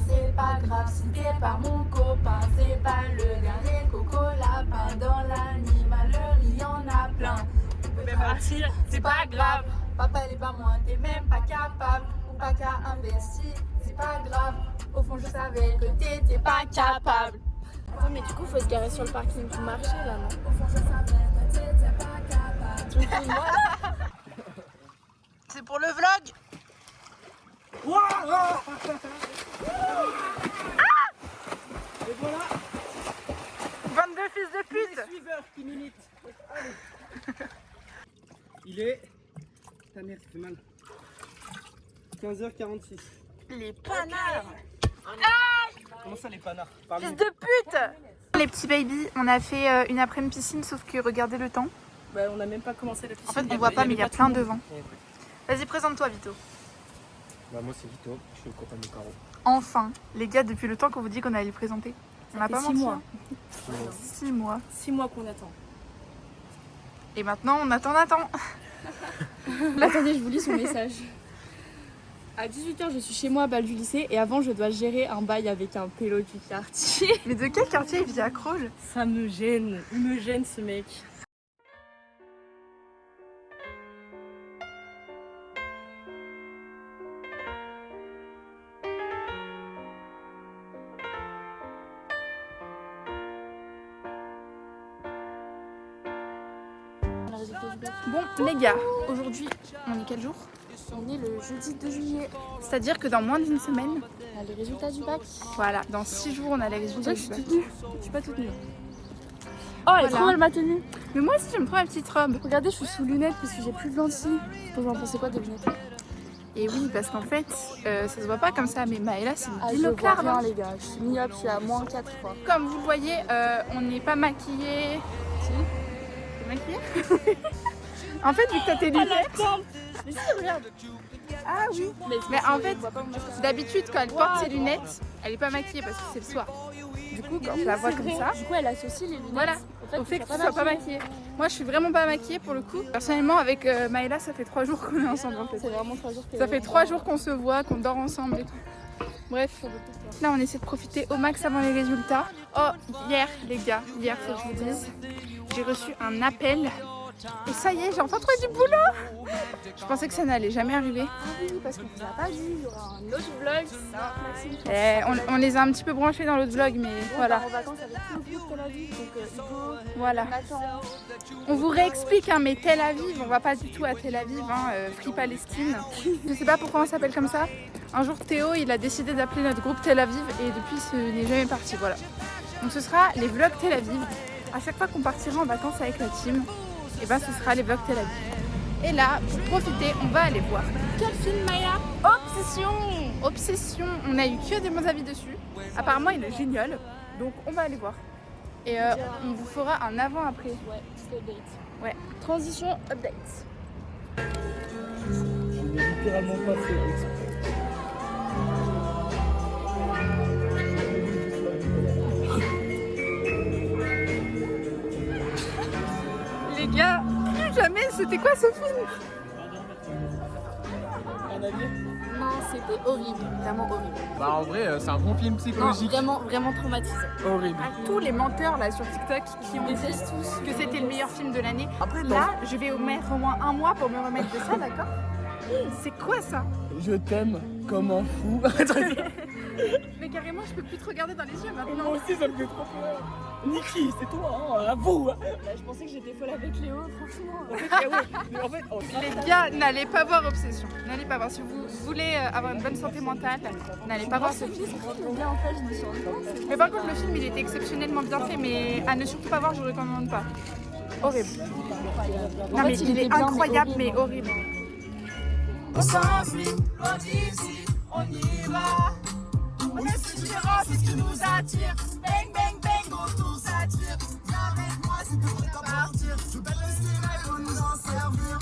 C'est pas grave si t'es pas mon copain, c'est pas le dernier coco lapin. Dans l'animaleur, il y en a plein. Tu peux partir, c'est pas grave. Papa il est pas moins, t'es même pas capable. Ou pas qu'à investir, c'est pas grave. Au fond, je savais que t'étais pas capable. Attends, mais du coup, faut se garer sur le parking pour marcher là, non? Au fond, je savais que t'étais pas capable. Tu me fais une voix là? C'est pour le vlog. Et voilà. 22 fils de pute. Suiveur qui milite. Allez. Il est... Ta mère, ça fait mal. 15h46. Les panards. Comment ça, les panards? Fils de pute. Les petits baby, on a fait une après-midi piscine, sauf que regardez le temps. Bah, on a même pas commencé la piscine. En fait, on voit pas, mais il y a plein de vent. Vas-y, présente-toi, Vito. Bah moi c'est Vito, je suis le copain de Caro. Enfin, les gars, depuis le temps qu'on vous dit qu'on allait les présenter. On n'a pas 6 menti. mois. 6 mois. 6 mois qu'on attend. Et maintenant, on attend. Attendez, je vous lis son message. À 18h, je suis chez moi à Bâle du lycée et avant, je dois gérer un bail avec un pélo du quartier. Mais de quel quartier il vit à Crolles? Ça me gêne. Il me gêne ce mec. Bon, les gars, aujourd'hui, on est quel jour? On est le jeudi 2 juillet. C'est-à-dire que dans moins d'une semaine, On a les résultats du bac. voilà, dans 6 jours, on a les résultats Je du suis bac. toute nue. Je suis pas toute nue. Oh, elle est trop belle ma tenue. Mais moi aussi, j'aime trop ma petite robe. Regardez, je suis sous lunettes parce que j'ai plus de lentilles. Vous en pensez quoi des lunettes? Et oui, parce qu'en fait, ça se voit pas comme ça, mais Maëla, c'est Ah, une je vois binoclarde. rien les gars. Je suis myope, je suis à moins 4 fois. Comme vous le voyez, on n'est pas maquillés. Si. T'es maquillée? En fait, vu que t'as tes lunettes... Mais si, regarde. Ah oui. Mais en fait, d'habitude, quand elle porte ses lunettes, elle est pas maquillée parce que c'est le soir. Du coup, quand on la voit comme ça, Du coup, elle associe les lunettes. voilà, au fait que tu sois pas maquillée. Moi, je suis vraiment pas maquillée pour le coup. Personnellement, avec Maëla, ça fait 3 jours qu'on est ensemble en fait. C'est vraiment 3 jours. Ça fait 3 jours qu'on se voit, qu'on dort ensemble et tout. Bref, là, on essaie de profiter au max avant les résultats. Oh, hier, les gars, hier, faut que je vous dise, j'ai reçu un appel. Et ça y est, j'ai enfin trouvé du boulot. Je pensais que ça n'allait jamais arriver. Ah oui, parce qu'on vous a pas dit, il y aura un autre vlog. Ça, Maxime. On les a un petit peu branchés dans l'autre vlog, mais voilà. On part en vacances avec tout le groupe Tel Aviv, donc Hugo, Voilà. Nathan. On vous réexplique, hein, mais Tel Aviv, on va pas du tout à Tel Aviv, Free Palestine. Je sais pas pourquoi on s'appelle comme ça. Un jour, Théo, il a décidé d'appeler notre groupe Tel Aviv et depuis, ce n'est jamais parti. Voilà. Donc ce sera les vlogs Tel Aviv. À chaque fois qu'on partira en vacances avec la team, et ben ce sera les vlogs Tel Aviv. Et là, pour profiter, on va aller voir. Quel film, Maya? Obsession. Obsession. On a eu que des bons avis dessus. Apparemment, il est génial. Donc on va aller voir. Et on vous fera un avant-après. Ouais, petit update. Ouais. Transition update. Je n'ai littéralement pas fait exprès. Les gars, plus jamais, c'était quoi ce film? avis? Non, c'était horrible, vraiment horrible. Bah en vrai, c'est un bon film Non, psychologique. vraiment traumatisant. Horrible. À tous les menteurs là sur TikTok qui ont dit que c'était le meilleur film de l'année. Après, Là, je vais mettre au moins un mois pour me remettre de ça, d'accord? C'est quoi ça? je t'aime comme un fou. Mais carrément, je peux plus te regarder dans les yeux maintenant. Moi aussi, ça me fait trop peur. Niki, c'est toi, hein, à vous. Bah, je pensais que j'étais folle avec Léo, franchement. Les gars, n'allez pas voir Obsession. N'allez pas voir. Si vous voulez avoir une bonne santé mentale, n'allez pas voir ce film. Là, en fait, je me suis rendu compte. Mais par contre, le film, il était exceptionnellement bien fait, mais à ne surtout pas voir, je ne recommande pas. Horrible. Non, mais il est incroyable, mais horrible. On s'enfuit, on dit si, on y va. On est si différents, c'est ce qui nous attire. Bang, bang, bang, autour s'attire. Viens avec moi si tu veux t'en partir. Je peux te laisser là, il faut nous en servir.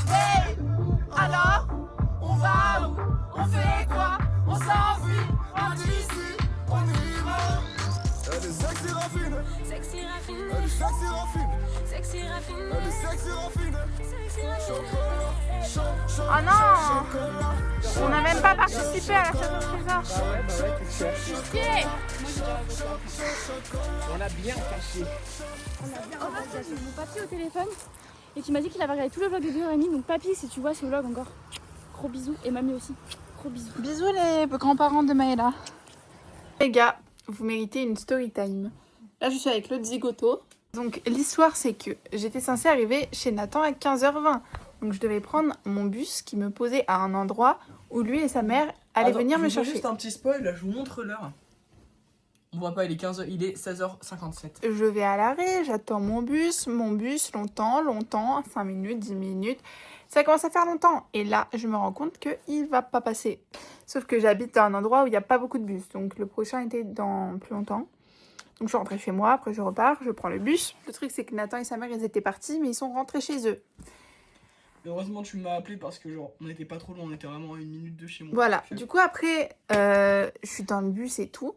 Hey, alors, on va où? On fait quoi? On s'enfuit, on dit si, on y va. Elle est sexy raffine. Sexy raffine. Elle est sexy raffine. Sexy raffine. Elle est sexy raffine. Sexy raffine. Oh non! On n'a même pas participé à la chasse au trésor. Chier. On l'a bien caché. J'ai mon papy au téléphone et qui m'a dit qu'il avait regardé tout le vlog de 2h30. Donc papy, si tu vois ce vlog encore, gros bisous. Et mamie aussi, gros bisous. Bisous les grands-parents de Maëla. Les gars, vous méritez une story time. Là, je suis avec l'autre zigoto. Donc l'histoire, c'est que j'étais censée arriver chez Nathan à 15h20. Donc je devais prendre mon bus qui me posait à un endroit où lui et sa mère allaient venir me chercher. Juste un petit spoil, là, je vous montre l'heure. On voit pas, il est 16h57. Je vais à l'arrêt, j'attends mon bus, longtemps, 5 minutes, 10 minutes. Ça commence à faire longtemps. Et là, je me rends compte qu'il va pas passer. Sauf que j'habite dans un endroit où il n'y a pas beaucoup de bus. Donc le prochain était dans plus longtemps. Donc je suis rentrée chez moi, après je repars, je prends le bus. Le truc, c'est que Nathan et sa mère, ils étaient partis, mais ils sont rentrés chez eux. Heureusement, tu m'as appelé parce que, genre, on était pas trop loin, on était vraiment à 1 minute de chez moi. Voilà, du coup après, je suis dans le bus et tout.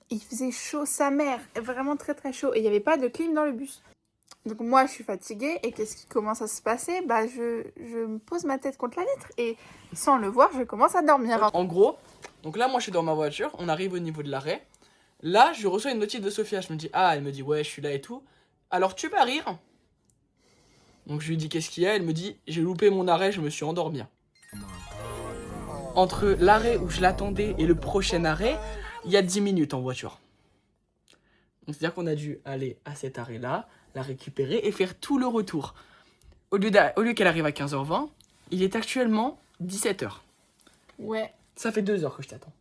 Il faisait chaud sa mère, vraiment très très chaud. Et il n'y avait pas de clim dans le bus. Donc moi je suis fatiguée et qu'est-ce qui commence à se passer? Bah je me pose ma tête contre la vitre et sans le voir, je commence à dormir. En gros, donc là, moi je suis dans ma voiture, on arrive au niveau de l'arrêt. Là, je reçois une notif de Sophia, je me dis, ah, elle me dit, ouais, je suis là et tout. Alors tu vas rire? Donc je lui dis, qu'est-ce qu'il y a? Elle me dit, j'ai loupé mon arrêt, je me suis endormi. Entre l'arrêt où je l'attendais et le prochain arrêt, il y a 10 minutes en voiture. Donc c'est-à-dire qu'on a dû aller à cet arrêt-là, la récupérer et faire tout le retour. Au lieu qu'elle arrive à 15h20, il est actuellement 17h. Ouais. Ça fait 2 heures que je t'attends.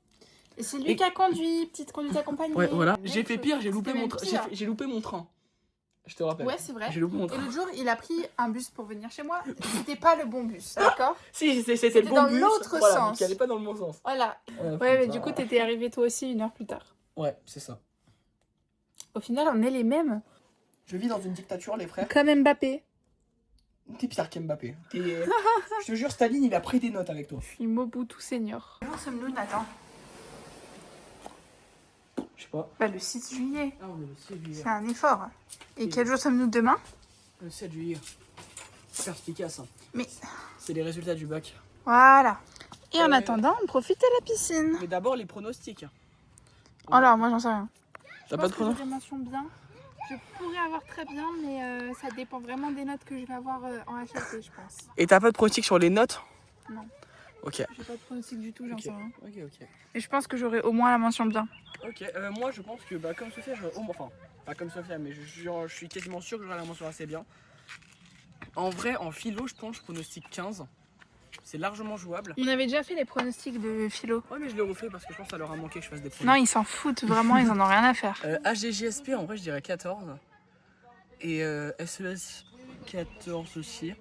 Et c'est lui qui a conduit, petite conduite accompagnée. Ouais, voilà. J'ai fait pire, j'ai loupé, C'était mon même pire. j'ai loupé mon train. Je te rappelle. Ouais, c'est vrai. J'ai loupé mon Et train. l'autre jour, il a pris un bus pour venir chez moi. C'était pas le bon bus, d'accord? Si, c'était le bon dans bus. l'autre voilà, sens. mais qui allait pas dans le bon sens. Voilà. Ouais, Ouais, mais putain. du coup, t'étais arrivé toi aussi 1 heure plus tard. Ouais, c'est ça. Au final, on est les mêmes. Je vis dans une dictature, les frères. Comme Mbappé. T'es pire qu'Mbappé. Je te jure, Staline, il a pris des notes avec toi. Je suis Mobutu Senior. Quel jour sommes-nous, Nathan? Je sais pas. Bah, le 6 juillet. Ah, on est le 6 juillet. C'est un effort. Et quel jour sommes-nous demain? Le 7 juillet. Perspicace. Hein. Mais. C'est les résultats du bac. Voilà. Et en attendant, on profite de la piscine. Mais d'abord, les pronostics. Oh là, moi, j'en sais rien. T'as Je pas pense de que pronos? j'aurai mention bien. Je pourrais avoir très bien, mais ça dépend vraiment des notes que je vais avoir en HLP, je pense. Et t'as pas de pronostic sur les notes? Non. Ok. J'ai pas de pronostic du tout, j'en sais rien. Ok. Et je pense que j'aurai au moins la mention bien. Ok, moi je pense que bah, comme Sophia, j'aurais au moins. Enfin, pas comme Sophia, mais je suis quasiment sûr que j'aurai la mention assez bien. En vrai, en philo, je pense que je pronostique 15. C'est largement jouable. On avait déjà fait les pronostics de philo. Ouais, mais je le refais parce que je pense que ça leur a manqué que je fasse des pronostics. Non, ils s'en foutent, vraiment, ils en ont rien à faire. HGJSP, en vrai, je dirais 14. Et SES, 14 aussi.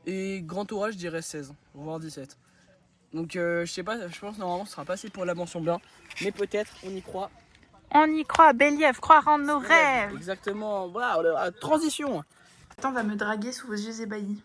Et Grand Orage, je dirais 16, voire 17. Donc, je sais pas, je pense que normalement, ce sera pas assez pour la mention bien. Mais peut-être, on y croit. On y croit, Béliève, croire en nos rêves. Exactement, voilà, transition. Nathan va me draguer sous vos yeux ébahis.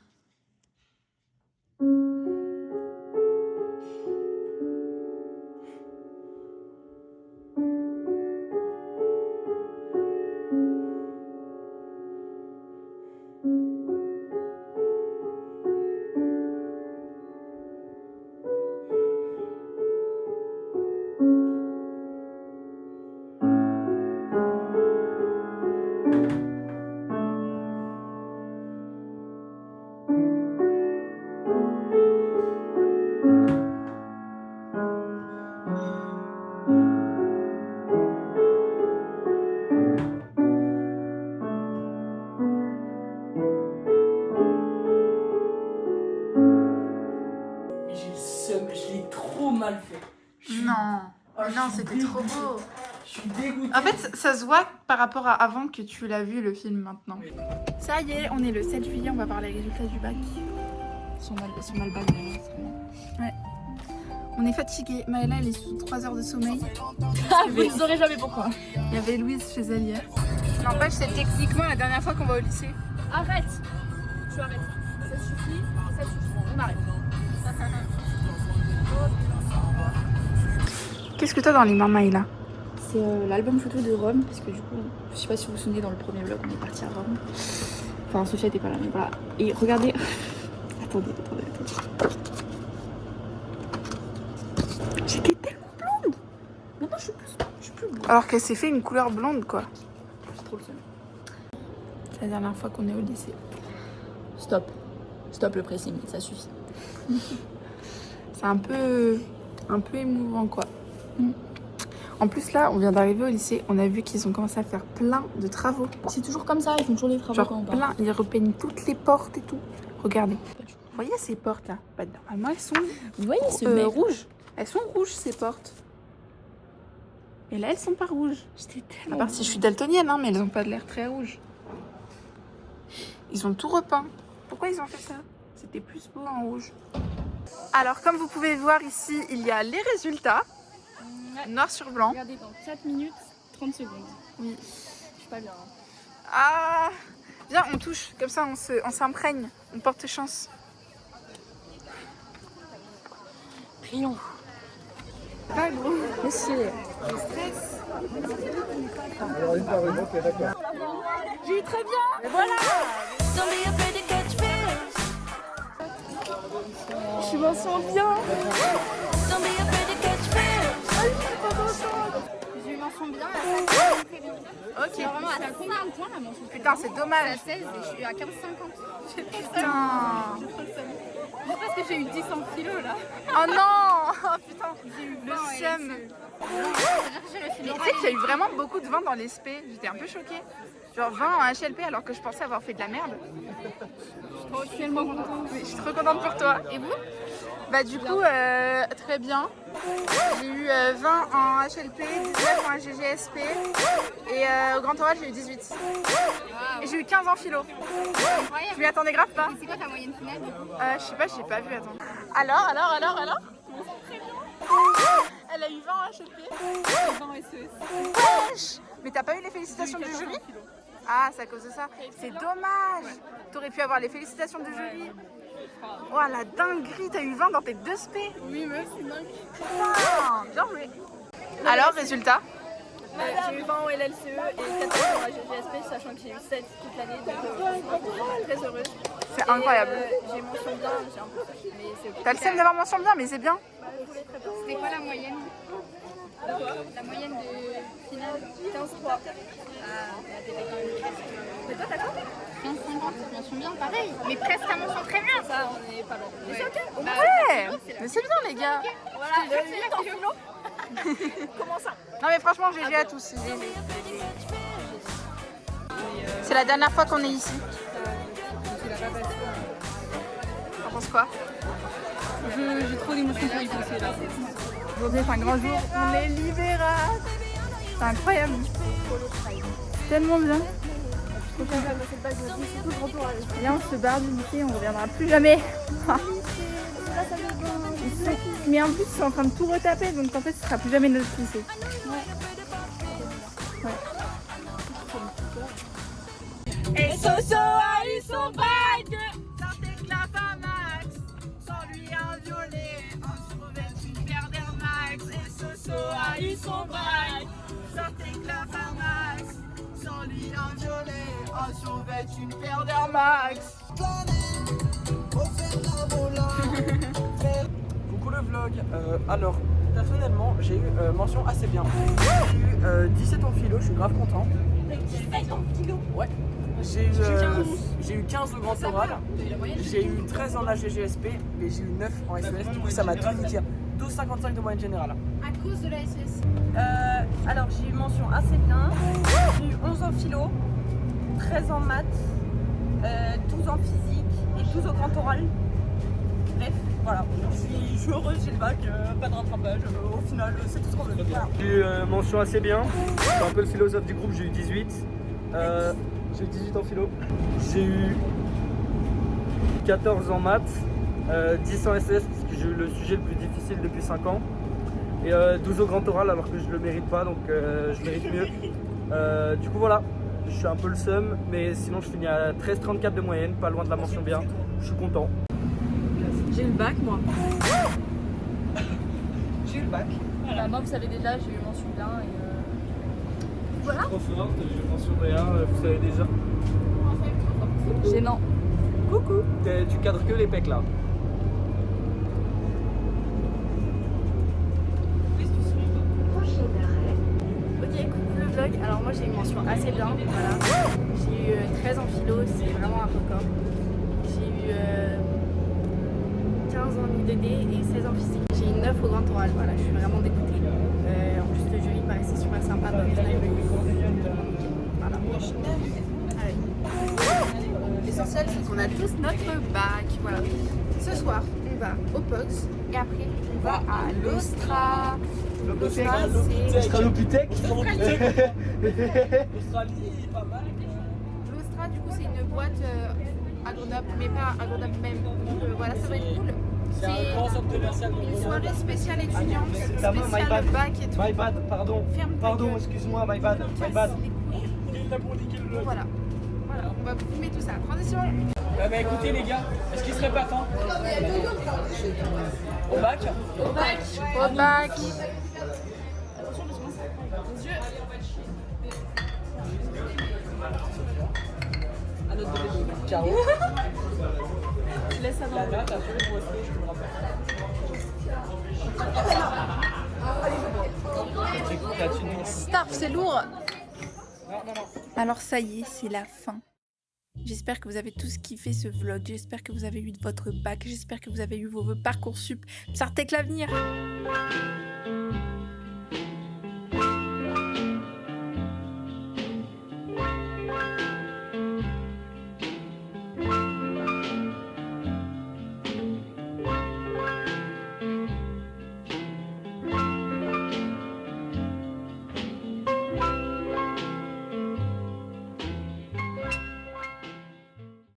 c'était trop beau. Je suis dégoûté. En fait, ça se voit par rapport à avant que tu l'as vu le film maintenant. Ça y est, on est le 7 juillet, on va voir les résultats du bac. Ils sont mal bagnés. Ouais. On est fatigué. Maëla, elle est sous 3 heures de sommeil. Vous ne saurez jamais pourquoi. Il y avait Louise chez elle hier. N'empêche, c'est techniquement la dernière fois qu'on va au lycée. Arrête. Tu arrêtes. Ça suffit. On arrête. Qu'est-ce que t'as dans les mains, Maëla? C'est l'album photo de Rome, parce que du coup, je sais pas si vous vous souvenez, dans le premier vlog, on est parti à Rome. Enfin, Sophia était pas là, mais voilà. Et regardez. Attendez. J'étais tellement blonde. Maintenant, je suis plus blonde. Alors qu'elle s'est fait une couleur blonde, quoi. C'est trop le seul. C'est la dernière fois qu'on est au lycée. Stop le pressing, ça suffit. C'est un peu émouvant, quoi. En plus, là, on vient d'arriver au lycée, on a vu qu'ils ont commencé à faire plein de travaux. C'est toujours comme ça, ils font toujours des travaux quand on part. Plein, ils repeignent toutes les portes et tout. Regardez. Vous voyez ces portes là? Bah, normalement, elles sont Vous voyez ce rouges. Elles sont rouges, ces portes. Et là, elles sont pas rouges. J'étais À tellement... part si je suis daltonienne, hein, mais elles ont pas de l'air très rouges. Ils ont tout repeint. Pourquoi ils ont fait ça? C'était plus beau en rouge. Alors, comme vous pouvez voir ici, il y a les résultats. Noir sur blanc. Regardez, dans 4 minutes, 30 secondes. Oui. Je suis pas bien. Hein. Ah! Viens, on touche. Comme ça, on s'imprègne. On porte chance. Prions. Pas gros. Mais si. Je stresse. J'ai eu très bien. Et voilà! Je m'en sens bien. J'ai eu mention bien à ça. Ok. Vraiment, à combien de points la mention? Putain, c'est dommage. À 16 et je suis à 15,50. Putain. Juste parce que j'ai eu 10 en philo là. Oh non! Oh putain. J'ai eu Le 20 seum. C'est-à-dire que j'ai Mais tu sais qu'il y a eu vraiment beaucoup de 20 dans les SP. J'étais un peu choquée. Genre 20 en HLP alors que je pensais avoir fait de la merde. Je suis tellement contente. Oui, je suis trop contente pour toi. Et vous? Bah du coup, très bien. J'ai eu 20 en HLP, 19 en GGSP et au Grand Oral j'ai eu 18. Et j'ai eu 15 en philo. Incroyable. Je m'y attendais grave pas. Et c'est quoi ta moyenne finale? Je sais pas, j'ai pas vu, attends. Alors elle a eu 20 en HLP. 20 SES. Wesh! Mais t'as pas eu les félicitations du jury? Ah, c'est à cause de ça. C'est dommage. T'aurais pu avoir les félicitations du jury. Oh la dinguerie, t'as eu 20 dans tes 2 SP. Oui, mais c'est dingue. Putain, bien joué. Alors, résultat? J'ai eu 20 en LLCE et 14 en GGSP, sachant que j'ai eu 7 toute l'année, donc je suis très heureuse. C'est incroyable. J'ai mention bien, j'ai un peu fait, mais c'est ok. T'as le seum d'avoir mention bien, mais c'est bien. C'était quoi la moyenne? La moyenne de finale? 15-3. Ah, t'es quand même presque. Mais toi, t'as quoi? 15-50, mention bien, pareil. Mais presque à mention très bien. Ça, on est pas loin. Mais c'est ok. Ouais, mais c'est bien les gars. Voilà, en philo. Comment ça? Non mais franchement, GG à tous. C'est la dernière fois qu'on est ici. T'en penses quoi? J'ai trop d'émotions pour y penser là. Aujourd'hui c'est un grand jour, on est libéral. C'est incroyable. Tellement bien. Viens, on se barre du lycée, on reviendra plus jamais. Mais en plus, ils sont en train de tout retaper, donc en fait, ce sera plus jamais notre lycée. Ouais. Et Soso a eu son bac. Sortez clap à Max. Sans lui un violet. On se revêt une paire d'Air Max. Et Soso a eu son bac. Sortez clap à Max. Sans lui un violet. On se revêt une paire d'Air Max. Coucou le vlog. Alors, personnellement, j'ai eu mention assez bien. J'ai eu 17 en philo, je suis grave content. 17 en philo? Ouais. J'ai eu 15 au grand oral. J'ai eu 13 en AGGSP et j'ai eu 9 en SES. Du coup, ça m'a tout niqué. 12,55 de moyenne générale. À cause de la SES? Alors, j'ai eu mention assez bien. J'ai eu 11 en philo, 13 en maths, 12 en physique et 12 au grand oral. Bref, Voilà, je suis heureuse, j'ai le bac, pas de rattrapage, au final c'est tout ce qu'on veut. Voilà. J'ai eu mention assez bien, je suis un peu le philosophe du groupe, j'ai eu 18. J'ai eu 18 en philo. J'ai eu 14 en maths, 10 en SS parce que j'ai eu le sujet le plus difficile depuis 5 ans. Et 12 au grand oral alors que je le mérite pas, donc je mérite mieux. Du coup voilà, je suis un peu le seum, mais sinon je finis à 13,34 de moyenne, pas loin de la mention bien. Je suis content. J'ai eu le bac moi. J'ai eu le bac. Bah, moi vous savez déjà, j'ai eu mention bien et voilà. Trop forte, j'ai eu mention bien, vous savez déjà. Gênant. Coucou. Tu cadres que les pecs là. Ok, coucou le vlog. Alors moi j'ai eu une mention assez bien, voilà. J'ai eu 13 en philo, c'est vraiment un record. J'ai eu 15 en IDD et 16 en physique. J'ai eu 9 au grand oral, voilà, je suis vraiment dégoûtée. En plus le jury paraissait super sympa, donc voilà. L'essentiel, c'est qu'on a tous notre bac. Voilà. Ce soir, on va au POX et après, on va à l'Ostra. L'Ostra, c'est. Australopithèque. L'Ostra, du coup, c'est une boîte à Grenoble, mais pas à Grenoble même. Donc voilà, ça va être cool. C'est un grand centre commercial. Une soirée spéciale étudiante, Ta main, my spéciale bad. bac et tout. My bad, pardon. Ferme ta Pardon, gueule. excuse-moi, my bad. My bad. Voilà. Voilà, on va vous filmer tout ça. Transition. Bah écoutez les gars, est-ce qu'il serait pas temps au bac? Au bac. Au bac. À notre bébé. Caro. Tu laisses ça dans La date, après, pour rester, je te le rappelle. Stop, c'est lourd. Alors ça y est, c'est la fin. J'espère que vous avez tous kiffé ce vlog. J'espère que vous avez eu votre bac. J'espère que vous avez eu vos vœux Parcoursup. Sartec l'avenir.